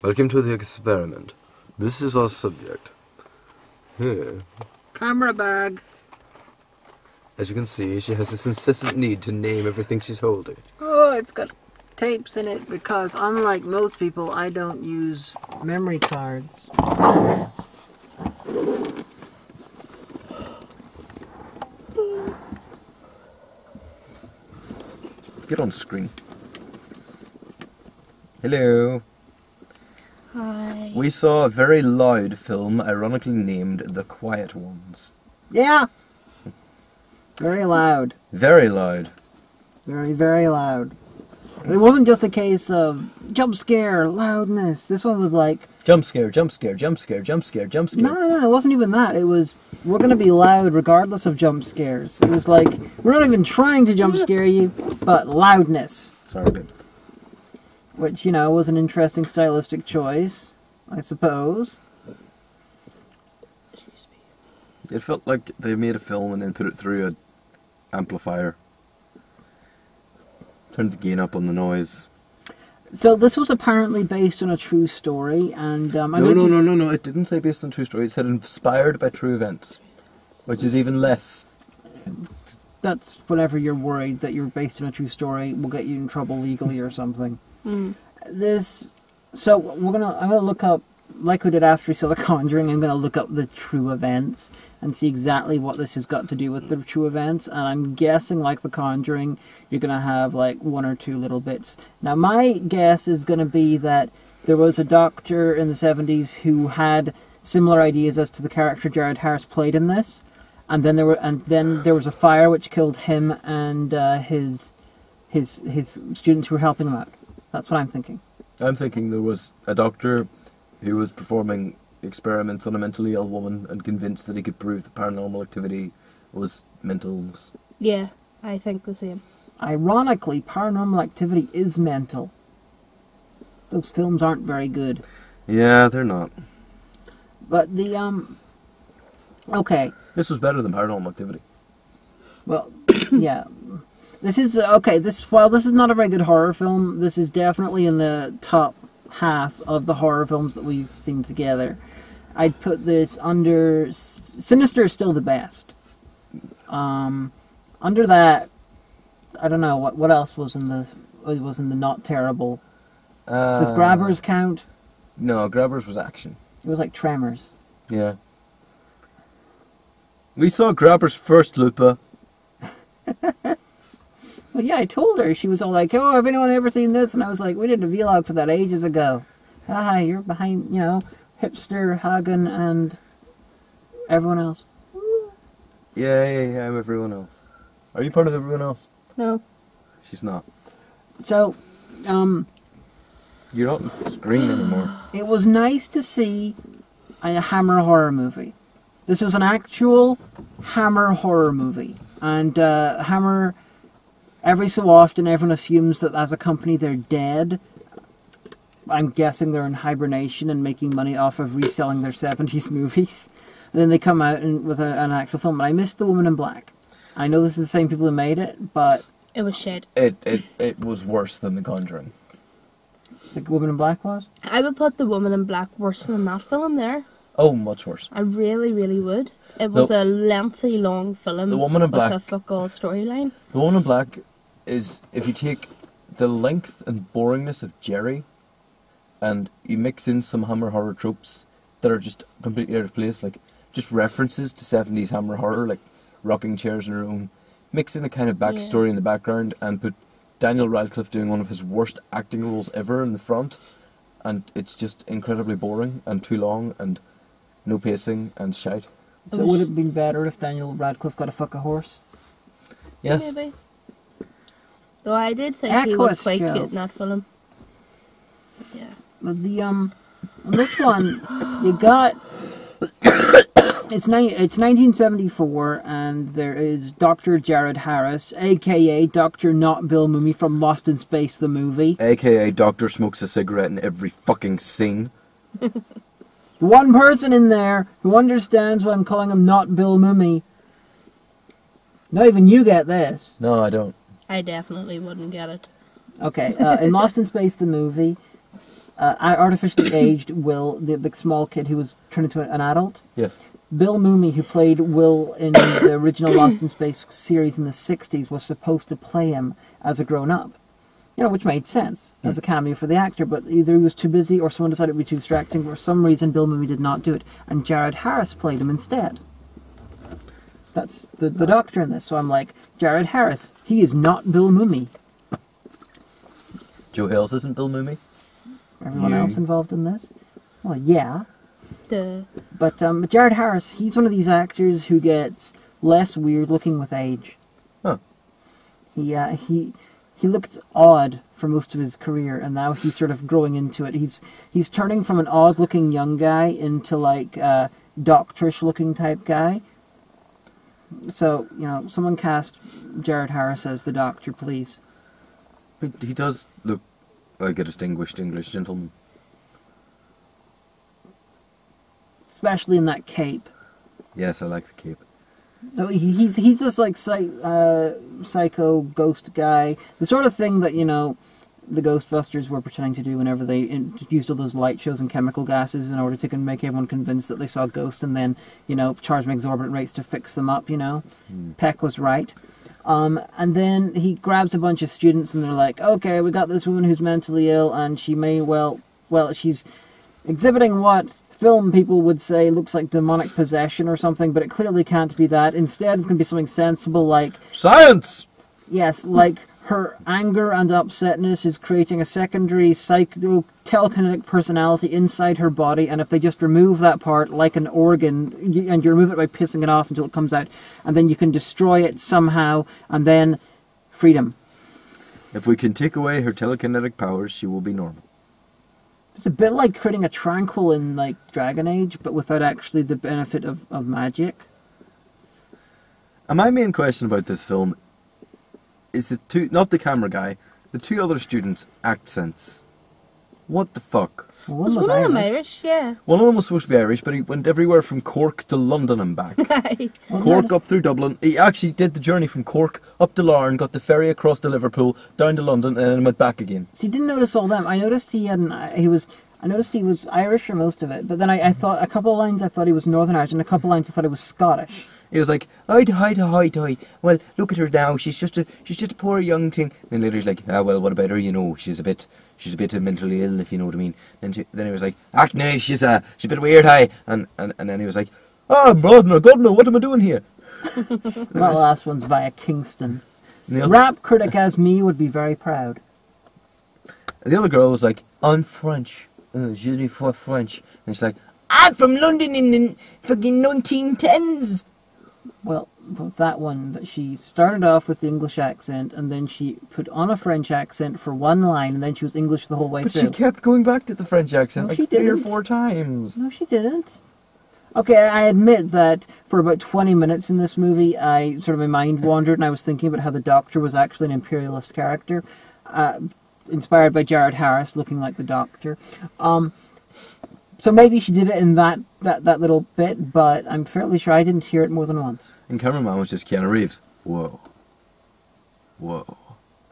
Welcome to the experiment. This is our subject. Here. Camera bag. As you can see, she has this incessant need to name everything she's holding. Oh, it's got tapes in it because unlike most people, I don't use memory cards. Get on screen. Hello. Hi. We saw a very loud film, ironically named The Quiet Ones. Yeah. Very loud. Very loud. Very, very loud. It wasn't just a case of jump scare, loudness. This one was like... Jump scare, jump scare, jump scare, jump scare, jump scare. No, it wasn't even that. It was, we're going to be loud regardless of jump scares. It was like, we're not even trying to jump scare you, but loudness. Sorry, babe. Which, you know, was an interesting stylistic choice, I suppose. It felt like they made a film and then put it through an amplifier. Turned the gain up on the noise. So this was apparently based on a true story, and No. It didn't say based on true story. It said inspired by true events, which is even less. That's whenever you're worried that you're based on a true story will get you in trouble legally or something. So I'm gonna look up, like we did after we saw The Conjuring. I'm gonna look up the true events and see exactly what this has got to do with the true events. And I'm guessing, like The Conjuring, you're gonna have like one or two little bits. Now my guess is gonna be that there was a doctor in the 70s who had similar ideas as to the character Jared Harris played in this, and then there was a fire which killed him and his students who were helping him out. That's what I'm thinking. I'm thinking there was a doctor who was performing experiments on a mentally ill woman and convinced that he could prove that paranormal activity was mental illness. Yeah, I think the same. Ironically, Paranormal Activity is mental. Those films aren't very good. Yeah, they're not. But the, okay. This was better than Paranormal Activity. Well, yeah. This is, okay, while this is not a very good horror film, this is definitely in the top half of the horror films that we've seen together. I'd put this under... Sinister is still the best. Under that, I don't know, what else was in the not terrible? Does Grabbers count? No, Grabbers was action. It was like Tremors. Yeah. We saw Grabbers first, Lupa. Well, yeah, I told her. She was all like, oh, have anyone ever seen this? And I was like, we did a vlog for that ages ago. Hi, you're behind, you know, Hipster, Hagan, and everyone else. Yeah, I'm everyone else. Are you part of everyone else? No. She's not. So, You're not on the screen anymore. it was nice to see a Hammer horror movie. This was an actual Hammer horror movie. And Hammer... Every so often, everyone assumes that as a company they're dead. I'm guessing they're in hibernation and making money off of reselling their 70s movies. And then they come out with an actual film. But I missed The Woman in Black. I know this is the same people who made it, but... It was shit. It was worse than The Conjuring. The Woman in Black was? I would put The Woman in Black worse than that film there. Oh, much worse. I really, really would. It was a lengthy, long film The Woman in Black, with a fuck-all storyline. The Woman in Black is, if you take the length and boringness of Jerry and you mix in some Hammer horror tropes that are just completely out of place, like just references to 70s Hammer horror, like rocking chairs in a room, mix in a kind of backstory in the background and put Daniel Radcliffe doing one of his worst acting roles ever in the front, and it's just incredibly boring and too long and no pacing and shite. So would it have been better if Daniel Radcliffe got to fuck a horse? Yes. Maybe. Though I did think he was quite cute in that film. Yeah. But the this one you got it's 1974 and there is Dr. Jared Harris, aka Dr. Not Bill Mumy from Lost in Space the movie. AKA Doctor smokes a cigarette in every fucking scene. One person in there who understands why I'm calling him Not Bill Mumy. Not even you get this. No, I don't. I definitely wouldn't get it. Okay, in Lost in Space the movie, artificially aged Will, the small kid who was turned into an adult. Yeah. Bill Mumy, who played Will in the original Lost in Space series in the 60s, was supposed to play him as a grown-up. You know, which made sense as a cameo for the actor, but either he was too busy or someone decided it would be too distracting. For some reason, Bill Mumy did not do it, and Jared Harris played him instead. That's the Doctor in this, so I'm like, Jared Harris, he is not Bill Mumy. Joe Hales isn't Bill Mumy? Everyone else involved in this? Well, yeah. Duh. But Jared Harris, he's one of these actors who gets less weird looking with age. Huh. He looked odd for most of his career, and now he's sort of growing into it. He's turning from an odd-looking young guy into, like, a doctorish-looking type guy. So, you know, someone cast Jared Harris as the Doctor, please. But he does look like a distinguished English gentleman. Especially in that cape. Yes, I like the cape. So he's this like psycho ghost guy, the sort of thing that, you know, the Ghostbusters were pretending to do whenever they used all those light shows and chemical gases in order to make everyone convinced that they saw ghosts, and then, you know, charge them exorbitant rates to fix them up. You know, Peck was right. And then he grabs a bunch of students, and they're like, "Okay, we got this woman who's mentally ill, and she may she's exhibiting what film people would say looks like demonic possession or something, but it clearly can't be that. Instead, it's going to be something sensible like... Science! Yes, like her anger and upsetness is creating a secondary telekinetic personality inside her body, and if they just remove that part like an organ, and you remove it by pissing it off until it comes out, and then you can destroy it somehow, and then freedom. If we can take away her telekinetic powers, she will be normal. It's a bit like creating a tranquil in, like, Dragon Age, but without actually the benefit of magic. And my main question about this film is not the camera guy, the two other students' accents. What the fuck? Well, Was one of them Irish? Yeah. One of them was supposed to be Irish, but he went everywhere from Cork to London and back. Cork up through Dublin. He actually did the journey from Cork up to Larne, got the ferry across to Liverpool, down to London, and then went back again. See, didn't notice all them. I noticed he was Irish for most of it, but then I thought a couple of lines I thought he was Northern Irish, and a couple of lines I thought he was Scottish. He was like, hi. Well, look at her now. She's just a poor young thing. And later he's like, well, what about her? You know, she's a bit mentally ill, if you know what I mean. Then he was like, no, she's a bit weird, hi. And then he was like, brother, God no, what am I doing here? That last one's via Kingston. Rap critic as me would be very proud. And the other girl was like, I'm French. Je suis for French. And she's like, I'm from London in the fucking 1910s. Well, with that one, she started off with the English accent, and then she put on a French accent for one line, and then she was English the whole way through. But she kept going back to the French accent like 3 or 4 times. No, she didn't. Okay, I admit that for about 20 minutes in this movie, my mind wandered, and I was thinking about how the Doctor was actually an imperialist character, inspired by Jared Harris looking like the Doctor. So maybe she did it in that little bit, but I'm fairly sure I didn't hear it more than once. And cameraman was just Keanu Reeves. Whoa.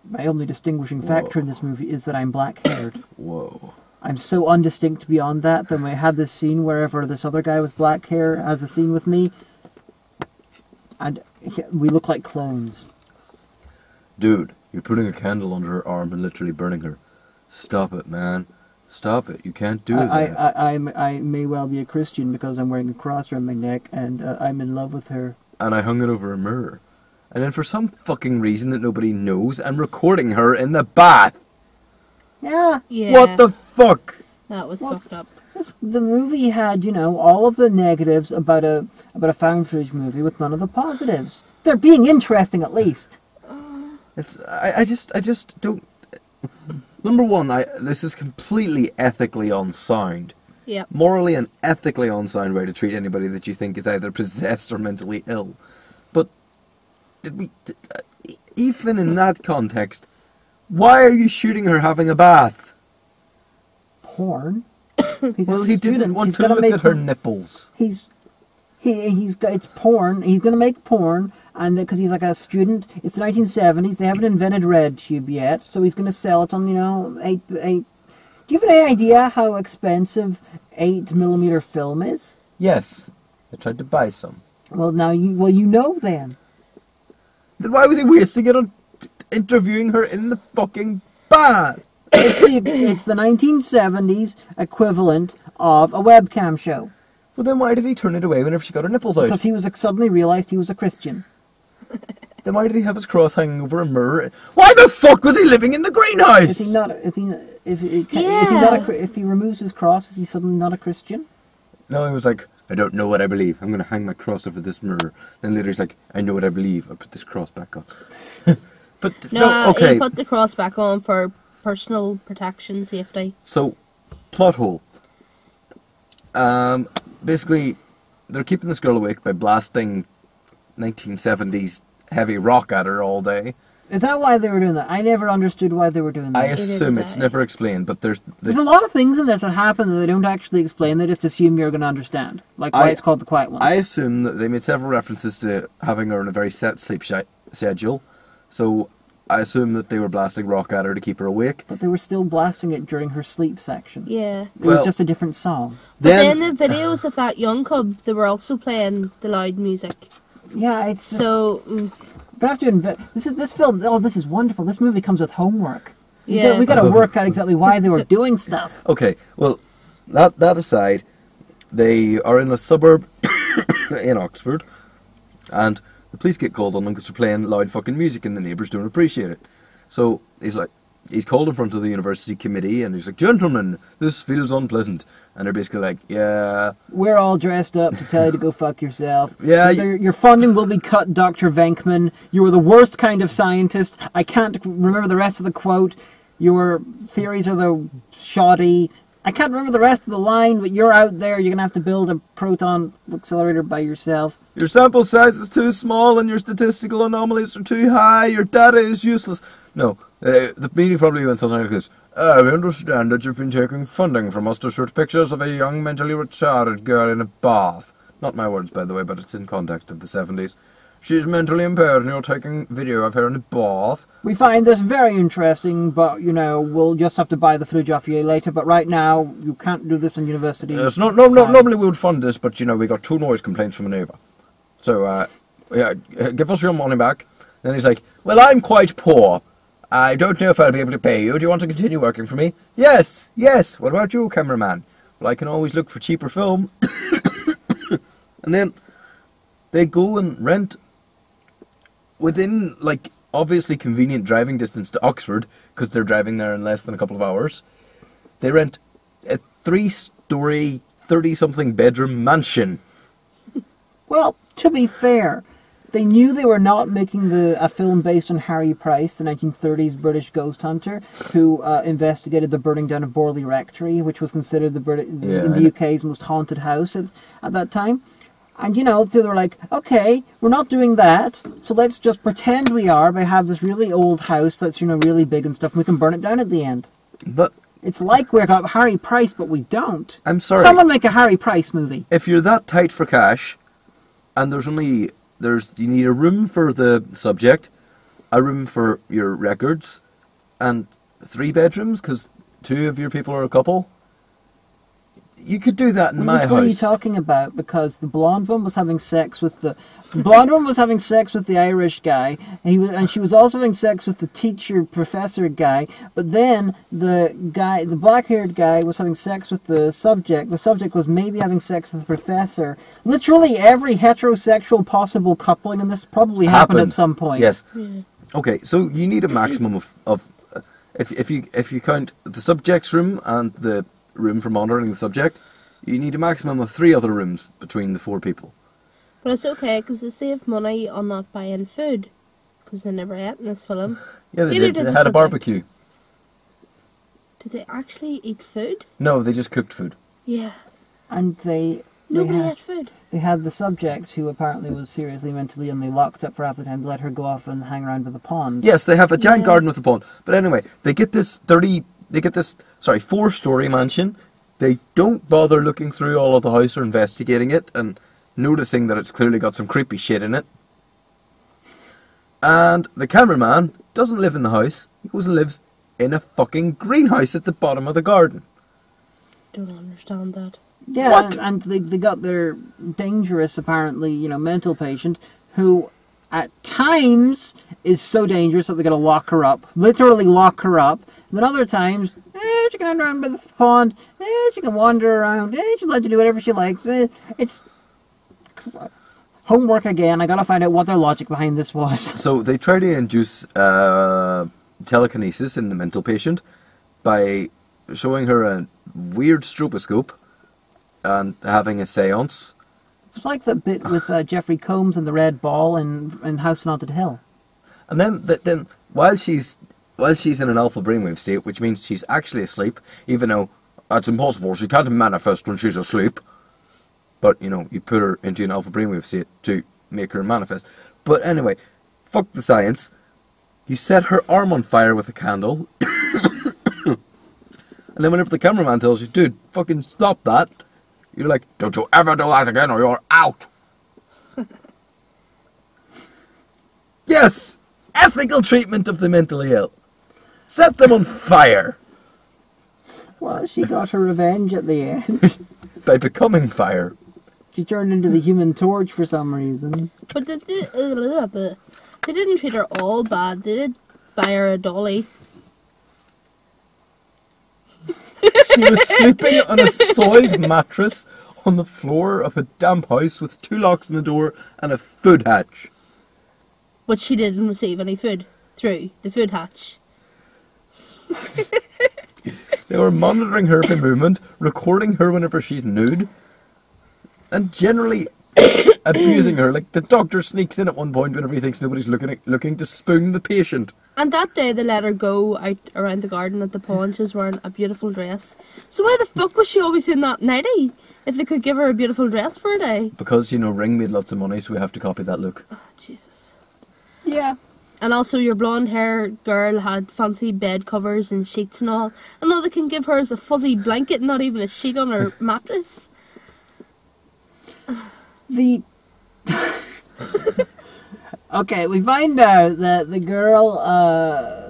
My only distinguishing factor in this movie is that I'm black-haired. Whoa. I'm so undistinct beyond that when I had this scene wherever this other guy with black hair has a scene with me, and we look like clones. Dude, you're putting a candle under her arm and literally burning her. Stop it, man. Stop it. You can't do that. I may well be a Christian because I'm wearing a cross around my neck, and I'm in love with her. And I hung it over a mirror. And then for some fucking reason that nobody knows, I'm recording her in the bath. Yeah. What the fuck? That was fucked up. The movie had, all of the negatives about a found footage movie with none of the positives. They're being interesting, at least. I just don't... Number one, this is completely ethically unsound. Yeah. Morally and ethically unsound way to treat anybody that you think is either possessed or mentally ill. But even in that context, why are you shooting her having a bath? Porn. He didn't want to look at her nipples. It's porn. He's going to make porn, and because he's like a student, it's the 1970s. They haven't invented RedTube yet, so he's going to sell it on Do you have any idea how expensive 8mm film is? Yes. I tried to buy some. Well, now you know then. Then why was he wasting it on interviewing her in the fucking bar? It's the 1970s equivalent of a webcam show. Well, then why did he turn it away whenever she got her nipples out? Because he suddenly realised he was a Christian. Then why did he have his cross hanging over a mirror? Why the fuck was he living in the greenhouse? If he removes his cross, is he suddenly not a Christian? No, he was like, I don't know what I believe. I'm going to hang my cross over this mirror. Then later he's like, I know what I believe. I'll put this cross back on. But no, okay. He put the cross back on for personal protection, safety. So, plot hole. Basically, they're keeping this girl awake by blasting 1970s heavy rock at her all day. Is that why they were doing that? I never understood why they were doing that. I assume it's never explained, but there's a lot of things in this that happen that they don't actually explain. They just assume you're going to understand, like why it's called The Quiet One. I assume that they made several references to having her on a very set sleep schedule, so I assume that they were blasting rock at her to keep her awake. But they were still blasting it during her sleep section. Yeah. It was just a different song. But then the videos of that young cub, they were also playing the loud music. Yeah, it's... So... But I have to this film. Oh, this is wonderful. This movie comes with homework. Yeah, we got to work out exactly why they were doing stuff. Okay, well, that aside, they are in a suburb in Oxford, and the police get called on them because they're playing loud fucking music, and the neighbours don't appreciate it. So he's called in front of the university committee, and he's like, "Gentlemen, this feels unpleasant." And they're basically like, "Yeah, we're all dressed up to tell you to go fuck yourself. Yeah, your funding will be cut, Dr. Venkman. You were the worst kind of scientist. I can't remember the rest of the quote. Your theories are the shoddy. I can't remember the rest of the line, but you're out there. You're gonna have to build a proton accelerator by yourself. Your sample size is too small, and your statistical anomalies are too high. Your data is useless." No, the meeting probably went something like this. We understand that you've been taking funding from us to shoot pictures of a young mentally retarded girl in a bath. Not my words, by the way, but it's in context of the 70s. She's mentally impaired and you're taking video of her in a bath. We find this very interesting, but, we'll just have to buy the footage off you later. But right now, you can't do this in university. Normally we would fund this, but, we got 2 noise complaints from a neighbour. So, give us your money back. Then he's like, well, I'm quite poor. I don't know if I'll be able to pay you. Do you want to continue working for me? Yes. What about you, cameraman? Well, I can always look for cheaper film. And then they go and rent within, obviously convenient driving distance to Oxford, because they're driving there in less than a couple of hours. They rent a 3-story, 30-something bedroom mansion. Well, to be fair, they knew they were not making a film based on Harry Price, the 1930s British ghost hunter, who investigated the burning down of Borley Rectory, which was considered in the UK's most haunted house at that time. And, so they were like, okay, we're not doing that, so let's just pretend we are by have this really old house that's, really big and stuff, and we can burn it down at the end. But it's like we got Harry Price, but we don't. I'm sorry. Someone make a Harry Price movie. If you're that tight for cash, and you need a room for the subject, a room for your records, and 3 bedrooms, because 2 of your people are a couple. You could do that in my house. What are you talking about? Because the blonde one was having sex with the Irish guy, and she was also having sex with the professor guy. But then the black-haired guy was having sex with the subject. The subject was maybe having sex with the professor. Literally every heterosexual possible coupling in this probably happened at some point. Yes. Yeah. Okay, so you need a maximum of if you count the subject's room and the room for monitoring the subject, you need a maximum of 3 other rooms between the 4 people. But it's okay, because they save money on not buying food, because they never ate in this film. Yeah, they did. They had a barbecue. Did they actually eat food? No, they just cooked food. Yeah. And nobody ate food. They had the subject, who apparently was seriously mentally, and they locked up for half the time to let her go off and hang around with the pond. Yes, they have a giant garden with a pond. But anyway, they get this 4-story mansion. They don't bother looking through all of the house or investigating it and noticing that it's clearly got some creepy shit in it. And the cameraman doesn't live in the house. He goes and lives in a fucking greenhouse at the bottom of the garden. Don't understand that. Yeah, What? and they got their dangerous, apparently, mental patient who at times is so dangerous that they gotta lock her up. Literally lock her up. And then other times, she can run around by the pond, she can wander around, she's allowed to do whatever she likes. It's homework again. I gotta find out what their logic behind this was. So they try to induce telekinesis in the mental patient by showing her a weird stroboscope and having a seance. It's like the bit with Jeffrey Combs and the red ball in House on Haunted Hill. And then while she's in an alpha brainwave state, which means she's actually asleep, even though that's impossible, she can't manifest when she's asleep. But, you put her into an alpha brainwave state to make her manifest. But anyway, fuck the science. You set her arm on fire with a candle. And then whenever the cameraman tells you, dude, fucking stop that, you're like, don't you ever do that again or you're out. Yes! Ethical treatment of the mentally ill. Set them on fire. Well, she got her revenge at the end. By becoming fire. She turned into the Human Torch for some reason. But they didn't treat her all bad. They did buy her a dolly. She was sleeping on a soiled mattress on the floor of a damp house with 2 locks on the door and a food hatch. But she didn't receive any food through the food hatch. They were monitoring her every movement, recording her whenever she's nude, and generally abusing her. Like the doctor sneaks in at one point whenever he thinks nobody's looking to spoon the patient. And that day they let her go out around the garden at the pond. She was wearing a beautiful dress. So why the fuck was she always in that nightie? If they could give her a beautiful dress for a day. Because, Ring made lots of money, so we have to copy that look. Oh, Jesus. Yeah. And also your blonde hair girl had fancy bed covers and sheets and all. And all they can give her is a fuzzy blanket, not even a sheet on her mattress. Okay, we find out that the girl,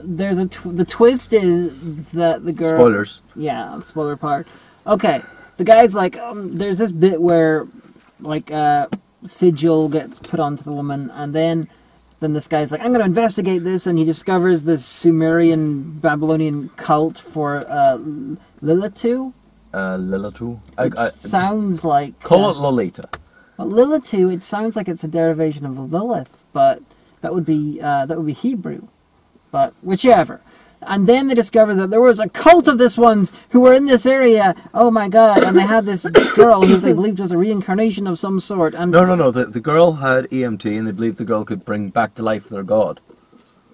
the twist is that the girl... Spoilers. Yeah, spoiler part. Okay, the guy's like, there's this bit where, sigil gets put onto the woman, and then this guy's like, I'm going to investigate this, and he discovers this Sumerian Babylonian cult for Lilitu. Lilitu? Sounds like... Call it Lolita. Well, Lilitu, it sounds like it's a derivation of Lilith, but that would be Hebrew. But whichever. And then they discover that there was a cult of this ones who were in this area. Oh my god! And they had this girl who they believed was a reincarnation of some sort. And No. The girl had EMT, and they believed the girl could bring back to life their god.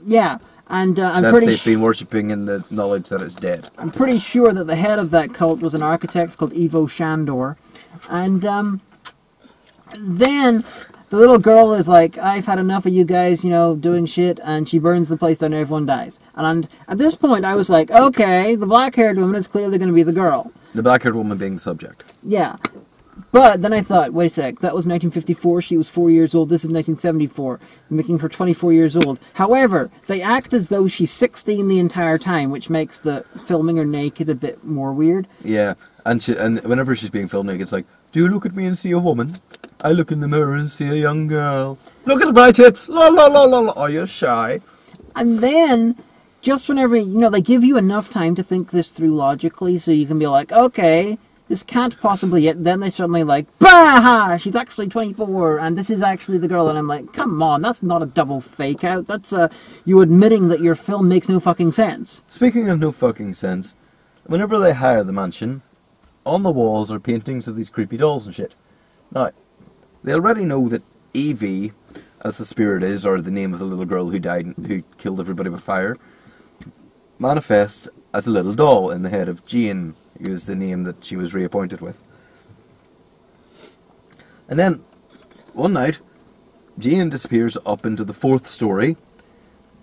Yeah, and they've been worshipping in the knowledge that it's dead. I'm pretty sure that the head of that cult was an architect called Ivo Shandor, and then the little girl is like, I've had enough of you guys, doing shit, and she burns the place down and everyone dies. And at this point, I was like, okay, the black-haired woman is clearly going to be the girl. The black-haired woman being the subject. Yeah. But then I thought, wait a sec, that was 1954, she was 4 years old, this is 1974, making her 24 years old. However, they act as though she's 16 the entire time, which makes the filming her naked a bit more weird. Yeah, and whenever she's being filmed naked, it's like, do you look at me and see a woman? I look in the mirror and see a young girl. Look at my tits! La la la la la! Are you shy? And then, just whenever, they give you enough time to think this through logically, so you can be like, okay, this can't possibly yet. Then they suddenly bah! She's actually 24, and this is actually the girl. And I'm like, come on, that's not a double fake out. That's you admitting that your film makes no fucking sense. Speaking of no fucking sense, whenever they hire the mansion, on the walls are paintings of these creepy dolls and shit. Now, they already know that Evie, as the spirit is, or the name of the little girl who died, who killed everybody with fire, manifests as a little doll in the head of Jane, who is the name that she was reappointed with. And then, one night, Jane disappears up into the 4th story,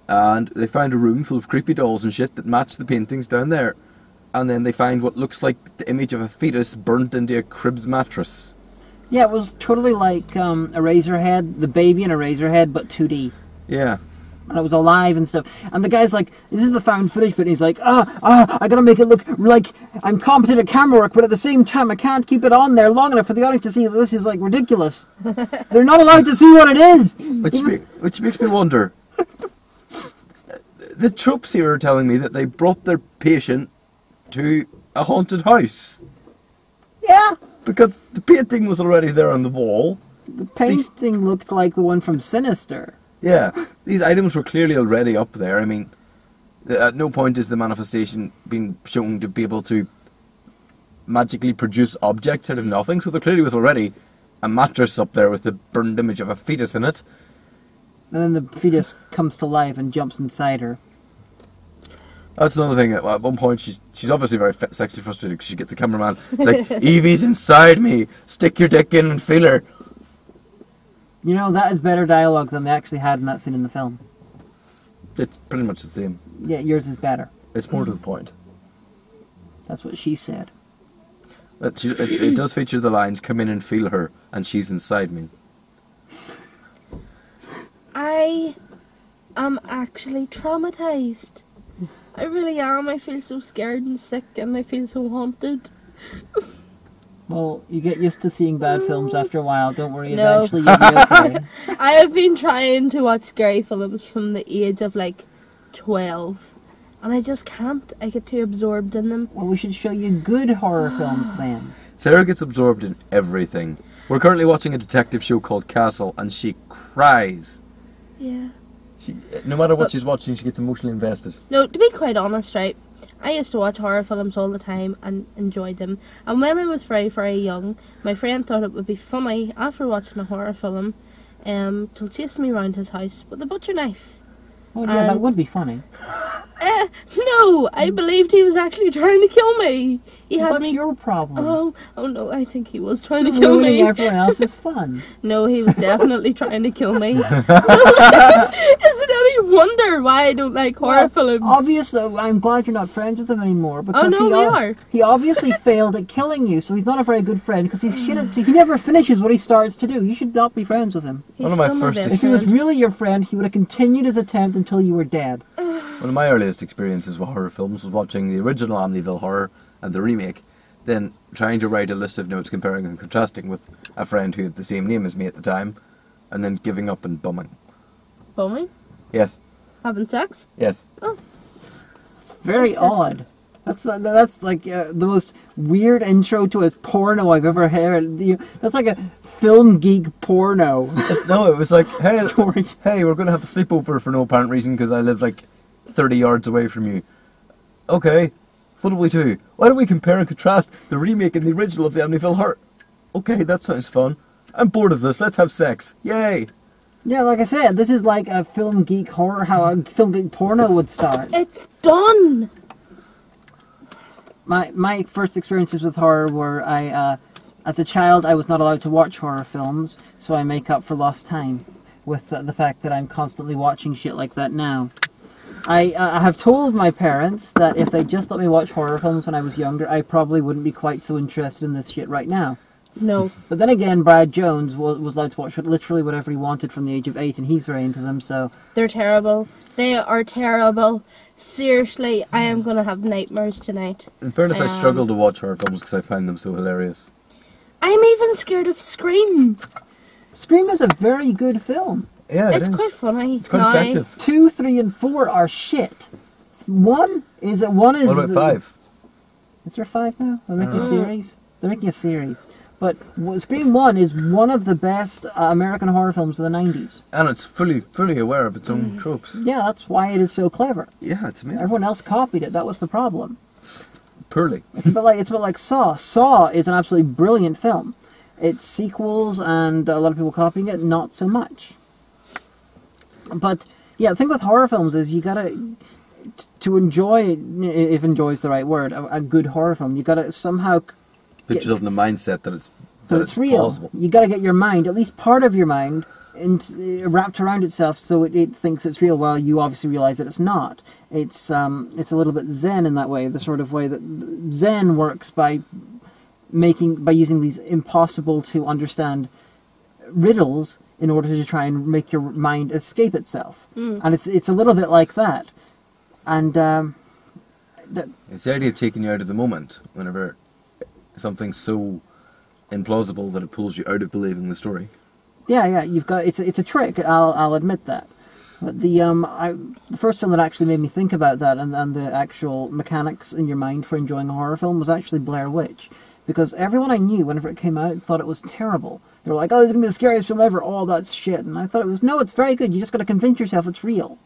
and they find a room full of creepy dolls and shit that match the paintings down there. And then they find what looks like the image of a fetus burnt into a crib's mattress. Yeah, it was totally like Eraserhead, the baby in Eraserhead, but 2D. Yeah. and it was alive and stuff. And the guy's like, this is the found footage, but he's like, I gotta make it look like I'm competent at camera work, but at the same time I can't keep it on there long enough for the audience to see that this is like ridiculous. They're not allowed to see what it is. Which makes me wonder. The tropes here are telling me that they brought their patient to a haunted house. Yeah. Because the painting was already there on the wall. The painting looked like the one from Sinister. Yeah, these items were clearly already up there. I mean, at no point is the manifestation being shown to be able to magically produce objects out of nothing, so there clearly was already a mattress up there with the burned image of a fetus in it. And then the fetus comes to life and jumps inside her. That's another thing. At one point, she's obviously very sexually frustrated because she gets a cameraman. She's like, Evie's inside me. Stick your dick in and feel her. You know, that is better dialogue than they actually had in that scene in the film. It's pretty much the same. Yeah, yours is better. It's more to the point. That's what she said. But it does feature the lines, come in and feel her, and she's inside me. I am actually traumatized. I really am. I feel so scared and sick, and I feel so haunted. Well, you get used to seeing bad films after a while. Don't worry, No. eventually you'll be okay. I have been trying to watch scary films from the age of like 12, and I just can't. I get too absorbed in them. Well, we should show you good horror films then. Sarah gets absorbed in everything. We're currently watching a detective show called Castle, and she cries. Yeah. No matter what she's watching, she gets emotionally invested. No, to be quite honest, right, I used to watch horror films all the time and enjoyed them. And when I was very, very young, my friend thought it would be funny, after watching a horror film, to chase me around his house with a butcher knife. Oh yeah, that would be funny. No, I believed he was actually trying to kill me. He had What's me. your problem? Oh no, I think he was trying to kill Ruining me. everyone else's fun. No, he was definitely trying to kill me. So, is it any wonder why I don't like horror films? Obviously, I'm glad you're not friends with him anymore because Oh, no, we are. He obviously failed at killing you, so he's not a very good friend because he never finishes what he starts to do. You should not be friends with him. He's One of my still my first best If he was friend. really your friend, he would have continued his attempt until you were dead. One of my earliest experiences with horror films was watching the original Amityville Horror and the remake, then trying to write a list of notes comparing and contrasting with a friend who had the same name as me at the time, and then giving up and bumming. Bumming? Yes. Having sex? Yes. It's very odd. That's like the most weird intro to a porno I've ever heard. That's like a film geek porno. No, it was like, hey, Story. hey, we're going to have a sleepover for no apparent reason because I live like 30 yards away from you. Okay, what do we do? Why don't we compare and contrast the remake and the original of the Amityville Horror? Okay, that sounds fun. I'm bored of this. Let's have sex. Yay! Yeah, like I said, this is like a film geek horror, how a film geek porno would start. It's done! My first experiences with horror were as a child I was not allowed to watch horror films, so I make up for lost time with the fact that I'm constantly watching shit like that now. I have told my parents that if they just let me watch horror films when I was younger, I probably wouldn't be quite so interested in this shit right now. No. But then again, Brad Jones was allowed to watch literally whatever he wanted from the age of 8, and he's very into them, so... They're terrible. They are terrible. Seriously, I am going to have nightmares tonight. In fairness, I struggle to watch horror films because I find them so hilarious. I'm even scared of Scream. Scream is a very good film. Yeah, It's quite funny. It's quite effective. 2, 3, and 4 are shit. One is... What about 5? Is there 5 now? They're making a series? They're making a series. But Scream 1 is one of the best American horror films of the 90s. And it's fully aware of its own tropes. Yeah, that's why it is so clever. Yeah, it's amazing. Everyone else copied it. That was the problem. Poorly. It's a bit like Saw. Saw is an absolutely brilliant film. Its sequels and a lot of people copying it, not so much. But yeah, the thing with horror films is you gotta to enjoy, if enjoy is the right word, a good horror film. You gotta somehow Put yourself in the mindset that it's real. plausible. You got to get your mind, at least part of your mind, wrapped around itself so it thinks it's real. Well, you obviously realize that it's not. It's a little bit Zen in that way, the sort of way that Zen works by using these impossible to understand riddles in order to try and make your mind escape itself. And it's a little bit like that. And It's the idea of taking you out of the moment whenever something's so implausible that it pulls you out of believing the story. yeah, you've got it's a trick. I'll admit that. But the first film that actually made me think about that and the actual mechanics in your mind for enjoying a horror film was actually Blair Witch, because everyone I knew whenever it came out thought it was terrible. They were like, "Oh, it's gonna be the scariest film ever." Oh, that's shit. And I thought it was no, it's very good. You just got to convince yourself it's real.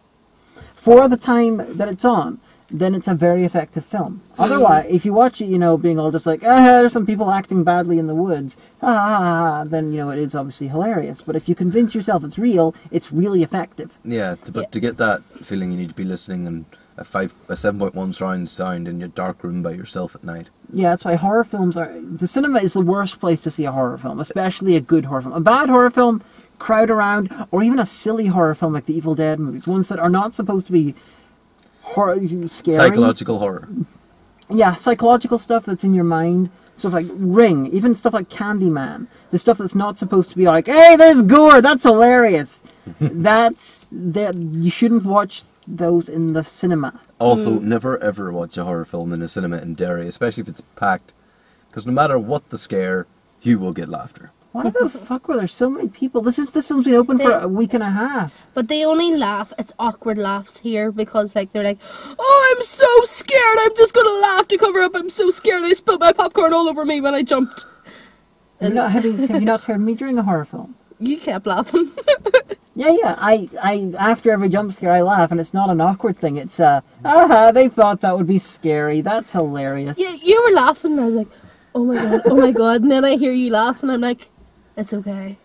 For the time that it's on, then it's a very effective film. Otherwise, if you watch it, being all just like, there's some people acting badly in the woods, then, it is obviously hilarious. But if you convince yourself it's real, it's really effective. Yeah, but to get that feeling, you need to be listening in a 7.1 surround sound in your dark room by yourself at night. Yeah, that's why horror films the cinema is the worst place to see a horror film, especially a good horror film. A bad horror film, crowd around, or even a silly horror film like the Evil Dead movies, ones that are not supposed to be scary. Psychological horror. Yeah, psychological stuff that's in your mind. Stuff like Ring, even stuff like Candyman. The stuff that's not supposed to be like, hey, there's gore, that's hilarious. You shouldn't watch those in the cinema. Also, never ever watch a horror film in a cinema in Derry, especially if it's packed. Because no matter what the scare, you will get laughter. Why the fuck were there so many people? This film's been open for a week and a half. But they only laugh. It's awkward laughs here because they're like, "Oh, I'm so scared. I'm just gonna laugh to cover up. I'm so scared. I spilled my popcorn all over me when I jumped." Have you not heard me during a horror film? You kept laughing. Yeah. I after every jump scare I laugh, and it's not an awkward thing. It's they thought that would be scary. That's hilarious. Yeah, you were laughing. And I was like, "Oh my god!" And then I hear you laugh, and I'm like, it's okay.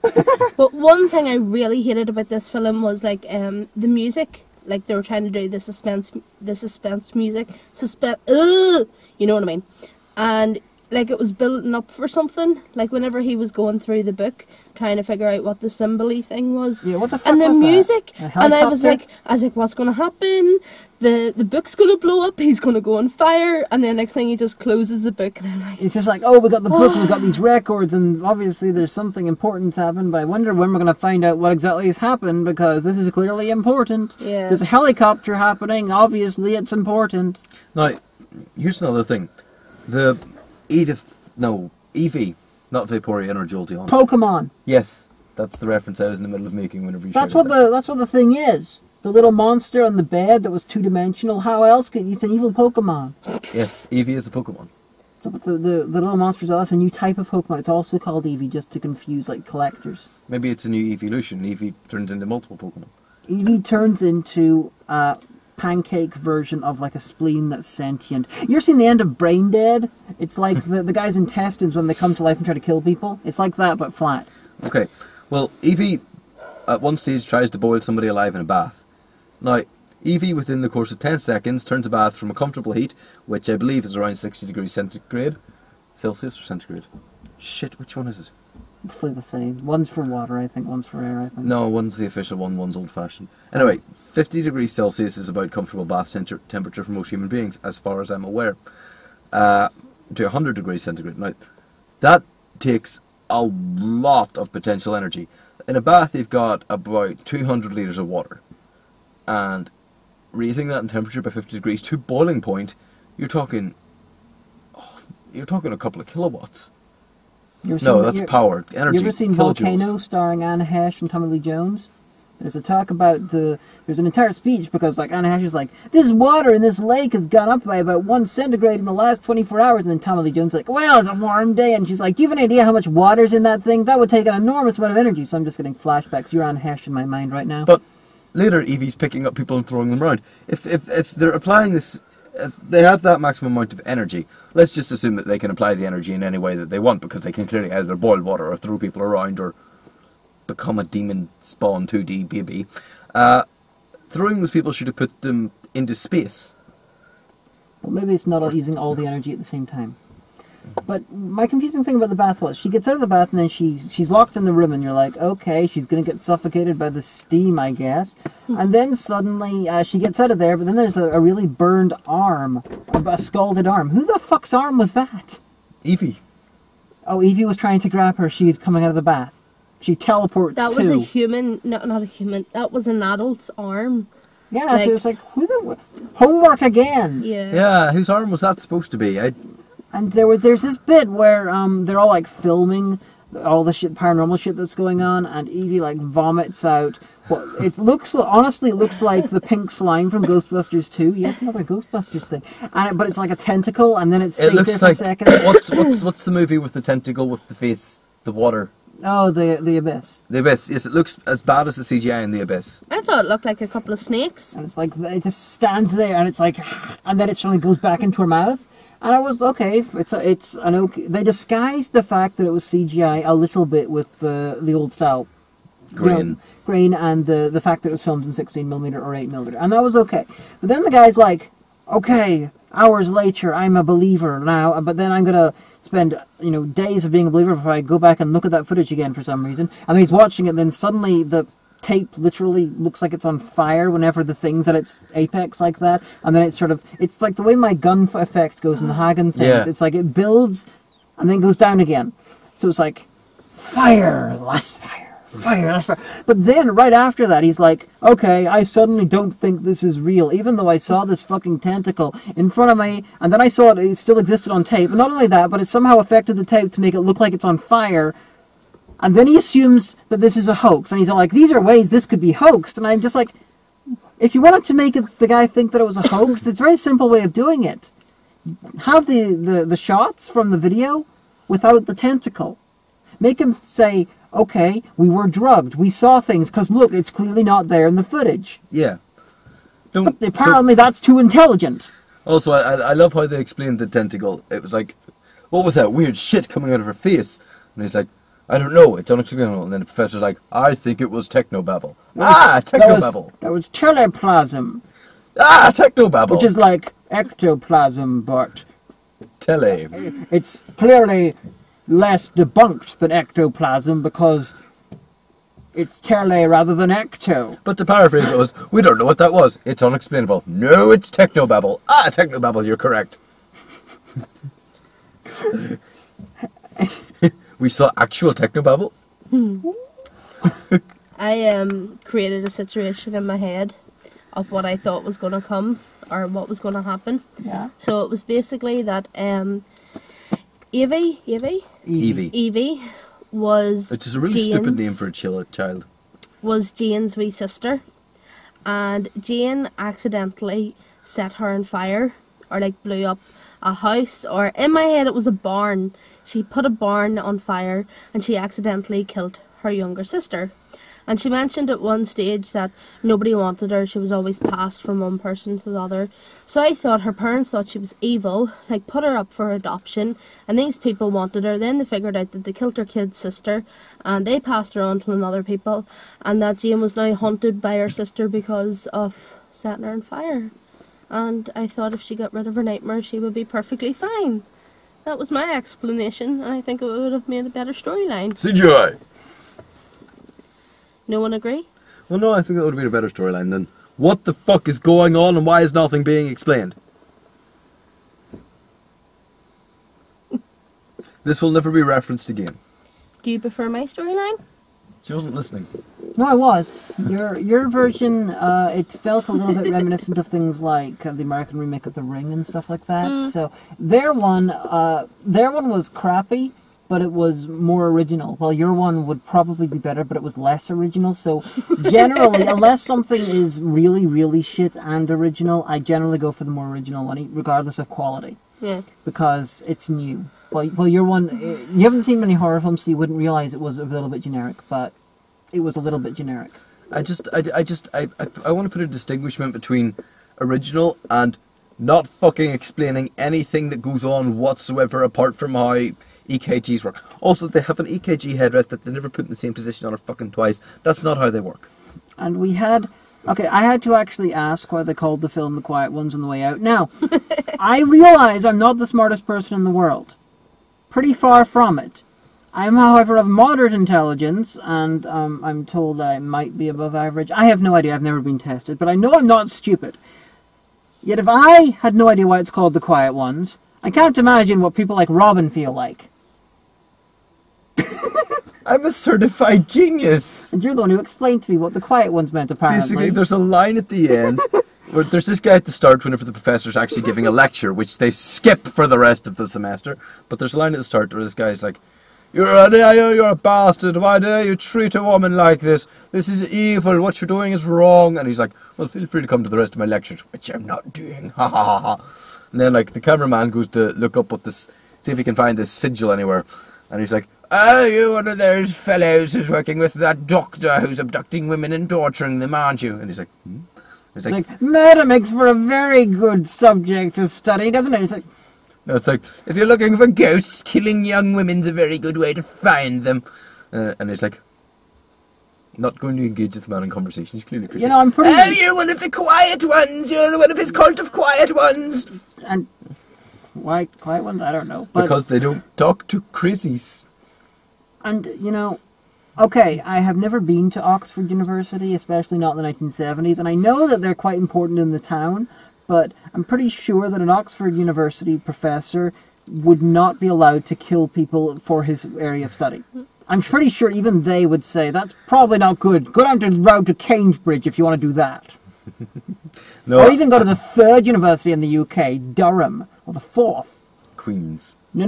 But one thing I really hated about this film was the music. Like they were trying to do the suspense music. You know what I mean? And it was building up for something. Like whenever he was going through the book, trying to figure out what the symbol-y thing was. Yeah, what the fuck and the was music. That? And I was like, what's gonna happen? The book's gonna blow up, he's gonna go on fire, and then next thing he just closes the book, and I'm like, it's just like, oh, we got the book, we got these records, and obviously there's something important happened, but I wonder when we're gonna find out what exactly has happened, because this is clearly important. Yeah. There's a helicopter happening, obviously it's important. Now, here's another thing. The Eevee, not Vaporeon or Jolteon. Pokemon. Yes, that's the reference I was in the middle of making whenever you That's shouted what the thing is. The little monster on the bed that was two-dimensional. How else could it's an evil Pokemon? Yes, Eevee is a Pokemon. The little monsters, that's a new type of Pokemon. It's also called Eevee just to confuse collectors. Maybe it's a new evolution. Eevee turns into multiple Pokemon. Eevee turns into a pancake version of a spleen that's sentient. You ever seen the end of Brain Dead? It's like the guy's intestines when they come to life and try to kill people. It's like that, but flat. Okay, well, Eevee at one stage tries to boil somebody alive in a bath. Now, Eevee within the course of 10 seconds turns a bath from a comfortable heat, which I believe is around 60 degrees centigrade. Celsius or centigrade? Shit, which one is it? Roughly the same. One's for water, I think. One's for air, I think. No, one's the official one, one's old-fashioned. Anyway, 50 degrees Celsius is about comfortable bath temperature for most human beings, as far as I'm aware. To 100 degrees centigrade. Now, that takes a lot of potential energy. In a bath, you've got about 200 litres of water. And raising that in temperature by 50 degrees to boiling point, you're talking a couple of kilowatts. No, that's power. Energy. You ever seen kilojoules. Volcano starring Anne Hesh and Tommy Lee Jones? There's a talk about there's an entire speech because Anne Hesh is like, this water in this lake has gone up by about 1 centigrade in the last 24 hours. And then Tommy Lee Jones is like, well, it's a warm day. And she's like, do you have an idea how much water's in that thing? That would take an enormous amount of energy. So I'm just getting flashbacks. You're Anne Hesh in my mind right now. But later, Eevee's picking up people and throwing them around. If they're applying this, if they have that maximum amount of energy, let's just assume that they can apply the energy in any way that they want, because they can clearly either boil water or throw people around or become a demon spawn 2D baby. Throwing those people should have put them into space. Well, maybe it's not using all the energy at the same time. But my confusing thing about the bath was, she gets out of the bath and then she's locked in the room and you're like, okay, she's going to get suffocated by the steam, I guess. And then suddenly she gets out of there, but then there's a really burned arm, a scalded arm. Who the fuck's arm was that? Eevee. Oh, Eevee was trying to grab her, she's coming out of the bath. she teleports That to. was a human, no, not a human. That was an adult's arm. Yeah, like- so it was like, homework again. Yeah. Yeah, whose arm was that supposed to be? And there's this bit where they're all like filming all the shit, paranormal shit that's going on, and Evie like vomits out. Well, honestly, it looks like the pink slime from Ghostbusters 2. Yeah, it's another Ghostbusters thing. But it's like a tentacle, and then it stays there looks for a like second. what's the movie with the tentacle with the face, the water, Oh, the Abyss. the abyss? Yes, it looks as bad as the CGI in the abyss. I thought it looked like a couple of snakes. And it's like, it just stands there, and it's like, and then it suddenly goes back into her mouth. And I was, okay, they disguised the fact that it was CGI a little bit with the old style. Grain. Grain, and the fact that it was filmed in 16mm or 8mm. And that was okay. But then the guy's like, okay, hours later, I'm a believer now, but then I'm going to spend, days of being a believer before I go back and look at that footage again for some reason. And then he's watching it, and then suddenly the tape literally looks like it's on fire whenever the thing's at its apex like that. And then it's like the way my gun effect goes in the Hagan things. Yeah. It's like it builds and then goes down again. So it's like, fire, less fire. Fire, that's fire. But then, right after that, he's like, okay, I suddenly don't think this is real, even though I saw this fucking tentacle in front of me, and then I saw it still existed on tape. And not only that, but it somehow affected the tape to make it look like it's on fire. And then he assumes that this is a hoax, and he's all like, these are ways this could be hoaxed. And I'm just like, if you wanted to make the guy think that it was a hoax, it's a very simple way of doing it. Have the shots from the video without the tentacle. Make him say, okay, we were drugged. We saw things, because look, it's clearly not there in the footage. Yeah. But apparently that's too intelligent. Also, I love how they explained the tentacle. It was like, what was that weird shit coming out of her face? And he's like, I don't know, it's unexplainable. And then the professor's like, I think it was technobabble. Technobabble. That was teleplasm. Technobabble. Which is like ectoplasm, but Tele. it's clearly less debunked than ectoplasm because it's tele rather than ecto. But to paraphrase it was, we don't know what that was. It's unexplainable. No, it's technobabble. Technobabble, you're correct. We saw actual technobabble. I created a situation in my head of what I thought was going to come or what was going to happen. Yeah. So it was basically that Evie was Which is a really stupid name for a child. Was Jane's wee sister, and Jane accidentally set her on fire or like blew up a house, or in my head it was a barn. She put a barn on fire and she accidentally killed her younger sister. And she mentioned at one stage that nobody wanted her. She was always passed from one person to the other. So I thought her parents thought she was evil, like put her up for adoption. And these people wanted her. Then they figured out that they killed her kid's sister. And they passed her on to another people. And that Jane was now haunted by her sister because of setting her on fire. And I thought if she got rid of her nightmare, she would be perfectly fine. That was my explanation. And I think it would have made a better storyline. CGI! No one agree? Well, no, I think that would have been a better storyline than what the fuck is going on and why is nothing being explained? This will never be referenced again. Do you prefer my storyline? She wasn't listening. No, I was. Your version, it felt a little bit reminiscent of things like the American remake of The Ring and stuff like that. So their one was crappy, but it was more original. Well, your one would probably be better, but it was less original. So generally, unless something is really, really shit and original, I generally go for the more original one, regardless of quality. Yeah. Because it's new. Well, your one, you haven't seen many horror films, so you wouldn't realize it was a little bit generic, but it was a little bit generic. I want to put a distinguishment between original and not fucking explaining anything that goes on whatsoever apart from how EKGs work. Also, they have an EKG headrest that they never put in the same position on it fucking twice. That's not how they work. And we had... Okay, I had to actually ask why they called the film The Quiet Ones on the way out. Now, I realize I'm not the smartest person in the world. Pretty far from it. I am, however, of moderate intelligence, and I'm told I might be above average. I have no idea, I've never been tested, but I know I'm not stupid. Yet if I had no idea why it's called The Quiet Ones, I can't imagine what people like Robyn feel like. I'm a certified genius. And you're the one who explained to me what the quiet ones meant, apparently. Basically, there's a line at the end where there's this guy at the start whenever the professor's actually giving a lecture, which they skip for the rest of the semester. But there's a line at the start where this guy's like, you're a bastard. Why dare you treat a woman like this? This is evil. What you're doing is wrong. And he's like, well, feel free to come to the rest of my lectures, which I'm not doing. Ha ha ha ha. And then, like, the cameraman goes to look up what this, see if he can find this sigil anywhere. And he's like, oh, you're one of those fellows who's working with that doctor who's abducting women and torturing them, aren't you? And he's like, hmm? It's like, murder makes for a very good subject to study, doesn't it? It's like, no, it's like, if you're looking for ghosts, killing young women's a very good way to find them. And it's like, not going to engage this man in conversation. He's clearly Christian. you know, I'm pretty... Oh, you're one of the quiet ones. You're one of his cult of quiet ones. And why quiet ones? I don't know. But, because they don't talk to crazies. And, you know, okay, I have never been to Oxford University, especially not in the 1970s, and I know that they're quite important in the town, but I'm pretty sure that an Oxford University professor would not be allowed to kill people for his area of study. I'm pretty sure even they would say, that's probably not good. Go down the road to Cambridge if you want to do that. No, Or even go to the third university in the UK, Durham, or the fourth. Queens. No,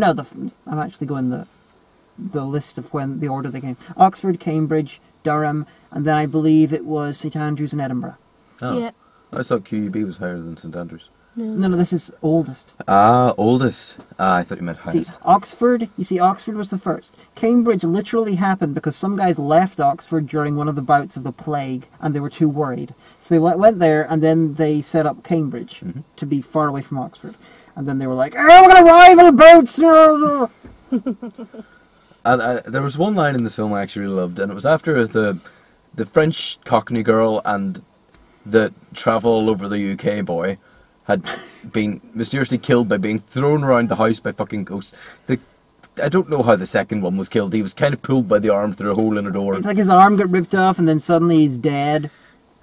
I'm actually going the list of when the order they came. Oxford, Cambridge, Durham, and then I believe it was St Andrews and Edinburgh. Oh. Yeah. I thought QUB was higher than St Andrews. No, this is oldest. Ah, oldest. Ah, I thought you meant highest. Oxford was the first. Cambridge literally happened because some guys left Oxford during one of the bouts of the plague, and they were too worried. So they went there, and then they set up Cambridge to be far away from Oxford. And then they were like, oh, we're going to rival boats! And there was one line in this film I actually really loved, and it was after the French Cockney girl and the travel all over the UK boy had been mysteriously killed by being thrown around the house by fucking ghosts. I don't know how the second one was killed. He was kind of pulled by the arm through a hole in a door. It's like his arm got ripped off and then suddenly he's dead.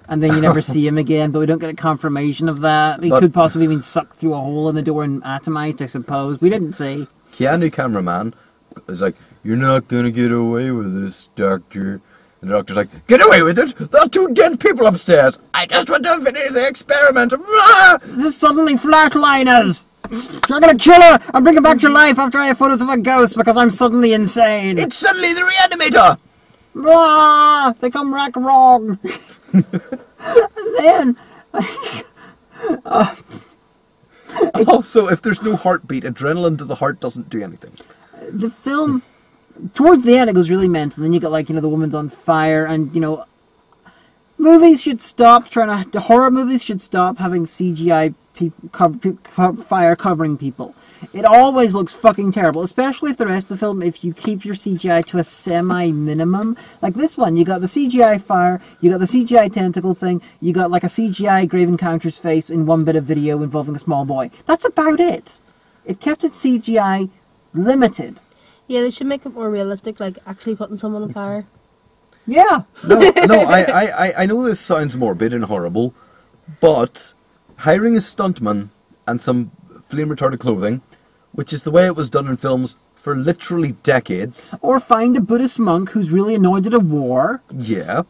And then you never see him again, but we don't get a confirmation of that. He could possibly have been sucked through a hole in the door and atomized, I suppose. We didn't see. Keanu cameraman is like, you're not going to get away with this, doctor. And the doctor's like, get away with it? There are 2 dead people upstairs. I just want to finish the experiment. This is suddenly flatliners. I'm going to kill her and bring her back to life after I have photos of a ghost because I'm suddenly insane. It's suddenly the reanimator. They come back wrong. And then... Also, if there's no heartbeat, adrenaline to the heart doesn't do anything. The film... Towards the end, it goes really mental. And then you get, like, the woman's on fire, and, movies should stop the horror movies should stop having CGI fire covering people. It always looks fucking terrible, especially if the rest of the film, if you keep your CGI to a semi-minimum. Like this one, you got the CGI fire, you got the CGI tentacle thing, you got, like, a CGI Grave Encounters face in one bit of video involving a small boy. That's about it. It kept its CGI limited. Yeah, they should make it more realistic, like actually putting someone on fire. Yeah. No, I know this sounds morbid and horrible, but hiring a stuntman and some flame-retardant clothing, which is the way it was done in films for literally decades. Or find a Buddhist monk who's really annoyed at a war. Yeah.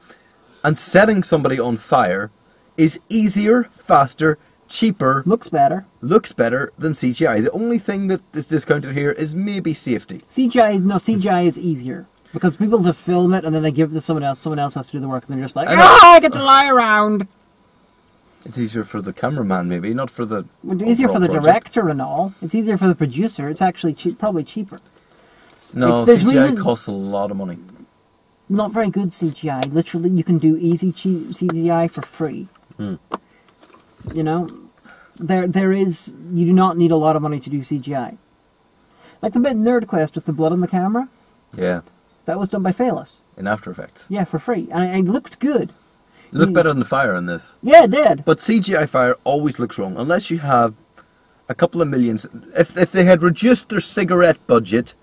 And setting somebody on fire is easier, faster, cheaper. Looks better Than CGI. The only thing that is discounted here is maybe safety. CGI is easier. Because people just film it and then they give it to someone else. Someone else has to do the work and they're just like, I get to lie around. It's easier for the cameraman, maybe, not for the... It's easier for the director and all. It's easier for the producer. It's actually probably cheaper. No, CGI costs a lot of money. Not very good CGI. Literally, you can do easy cheap CGI for free. There is... You do not need a lot of money to do CGI. Like the bit in Nerd Quest with the blood on the camera. Yeah. That was done by Phalos. In After Effects. Yeah, for free. And it looked good. It looked better than the fire in this. Yeah, it did. But CGI fire always looks wrong, unless you have a couple of millions. If they had reduced their cigarette budget...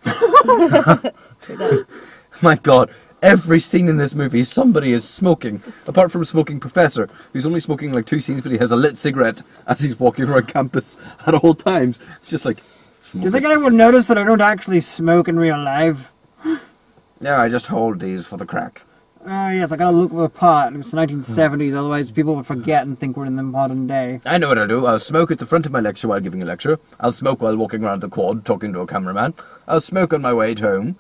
My God, every scene in this movie, somebody is smoking. Apart from a smoking professor, who's only smoking like 2 scenes, but he has a lit cigarette as he's walking around campus at all times. It's just like... Smoking. Do you think I would notice that I don't actually smoke in real life? Yeah, I just hold these for the crack. Yes, I gotta look for the pot. It's 1970s, otherwise people would forget and think we're in the modern day. I know what I'll do. I'll smoke at the front of my lecture while giving a lecture. I'll smoke while walking around the quad talking to a cameraman. I'll smoke on my way home.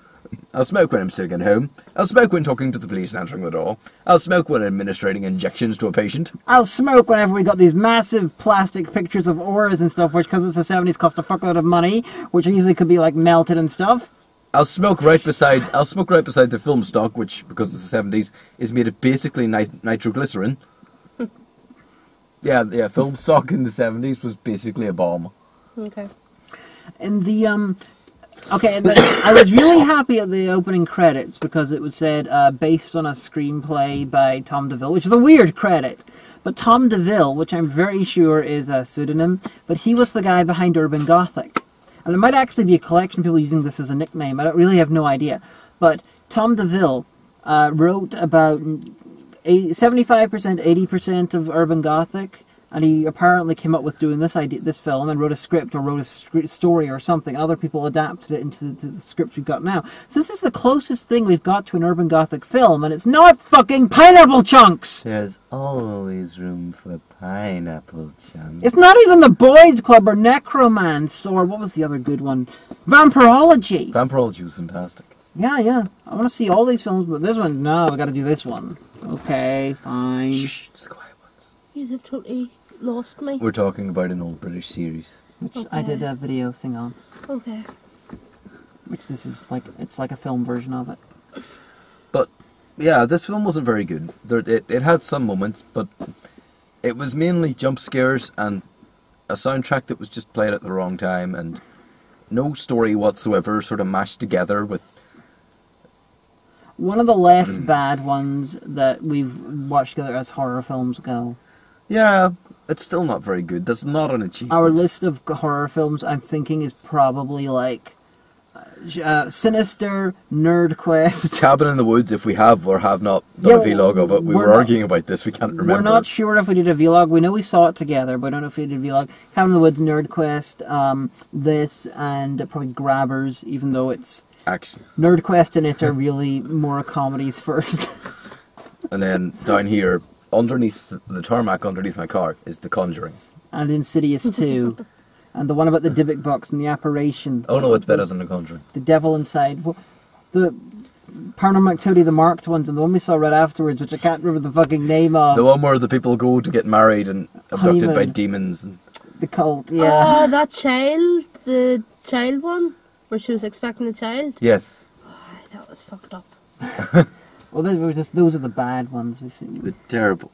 I'll smoke when I'm still getting home. I'll smoke when talking to the police and answering the door. I'll smoke when administering injections to a patient. I'll smoke whenever we got these massive plastic pictures of auras and stuff, which, because it's the 70s, cost a fuckload of money, which easily could be, like, melted and stuff. I'll smoke right beside the film stock, which, because it's the 70s, is made of basically nitroglycerin. yeah, film stock in the 70s was basically a bomb. Okay. And I was really happy at the opening credits because it was said based on a screenplay by Tom DeVille, which is a weird credit. But Tom DeVille, which I'm very sure is a pseudonym, but he was the guy behind Urban Gothic. And there might actually be a collection of people using this as a nickname. I don't really have no idea. But Tom DeVille wrote about 75%, 80% of Urban Gothic. And he apparently came up with doing this film, and wrote a script or wrote a story or something. And other people adapted it into the script we've got now. So this is the closest thing we've got to an Urban Gothic film, and it's not fucking Pineapple Chunks! There's always room for pineapple chunks. It's not even the Boys Club or Necromance, or what was the other good one? Vampirology! Vampirology was fantastic. Yeah. I want to see all these films, but this one, no, we gotta do this one. Okay, fine. Shh, just the quiet ones. You have totally lost me. We're talking about an old British series. Which Okay. I did a video thing on. Okay. Which this is like, it's like a film version of it. But, yeah, this film wasn't very good. It had some moments, but it was mainly jump scares and a soundtrack that was just played at the wrong time, and no story whatsoever, sort of mashed together with... One of the less bad ones that we've watched together as horror films go. Yeah, it's still not very good. That's not an achievement. Our list of horror films, I'm thinking, is probably like Sinister, Nerd Quest. Cabin in the Woods, if we have or have not done a vlog of it. We were arguing about this, we can't remember. We're not sure if we did a vlog. We know we saw it together, but I don't know if we did a vlog. Cabin in the Woods, Nerd Quest, this, and probably Grabbers, even though it's... Action. Nerd Quest and it are really more comedies first. And then down here, underneath the tarmac underneath my car, is The Conjuring. And Insidious 2. And the one about the Dybbuk box and the apparition. Oh no, it's better than The Conjuring. The devil inside. Well, the Paranormal Activity, the marked ones, and the one we saw right afterwards, which I can't remember the fucking name of. The one where the people go to get married and abducted by Honeymoon. demons. And... The cult, yeah. Oh, that child, the child one, where she was expecting a child. Yes. Oh, that was fucked up. Well, those are the bad ones we've seen. They're terrible.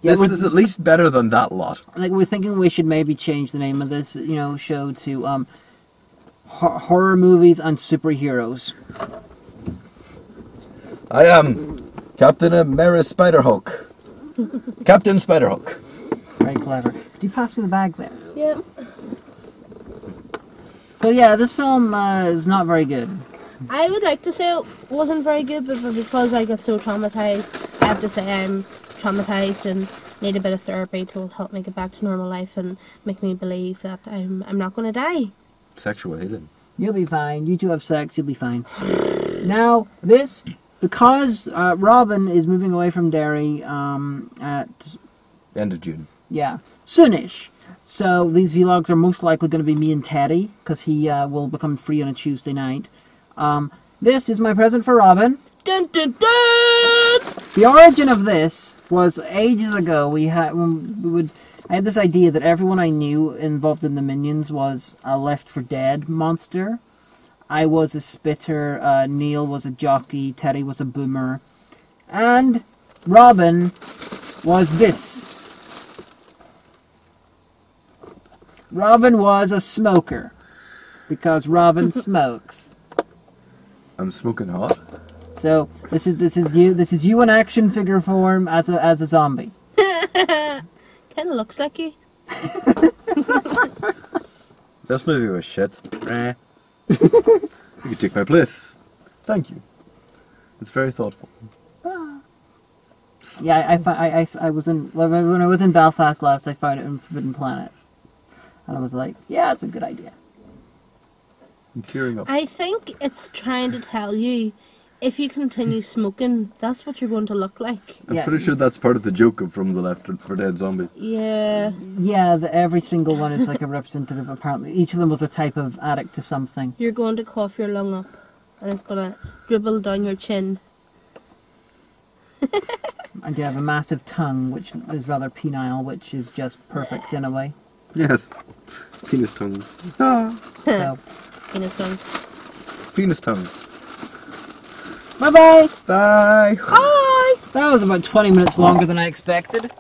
Yeah, This is at least better than that lot. Like, we're thinking we should maybe change the name of this, show to horror movies and superheroes. I am Captain America Spider-Hulk. Captain Spider-Hulk. Very clever. Did you pass me the bag there? Yeah. So yeah, this film is not very good. I would like to say it wasn't very good, but because I got so traumatized, I have to say I'm traumatized and need a bit of therapy to help me get back to normal life and make me believe that I'm not going to die. Sexual healing. You'll be fine. You two have sex. You'll be fine. Now, because Robyn is moving away from Derry at... End of June. Yeah, soonish. So these vlogs are most likely going to be me and Teddy, because he will become free on a Tuesday night. This is my present for Robyn. Dun dun dun! The origin of this was ages ago. I had this idea that everyone I knew involved in the Minions was a Left 4 Dead monster. I was a spitter, Neil was a jockey, Teddy was a boomer, and Robyn was this. Robyn was a smoker, because Robyn smokes. I'm smoking hot. So this is you in action figure form as a zombie. Kind of looks like you. This movie was shit. You could take my place. Thank you. It's very thoughtful. Yeah, I was when I was in Belfast last. I found it in Forbidden Planet, and I was like, yeah, it's a good idea. I'm tearing up. I think it's trying to tell you if you continue smoking, that's what you're going to look like. I'm Yeah. pretty sure that's part of the joke of From the Left for Dead Zombies. Yeah. Yeah, every single one is like a representative. Apparently, each of them was a type of addict to something. You're going to cough your lung up, and it's going to dribble down your chin. And you have a massive tongue, which is rather penile, which is just perfect in a way. Yes. Penis tongues. Ah. So, Penis tongues. Penis tongues. bye bye. Bye. Bye! That was about 20 minutes longer than I expected.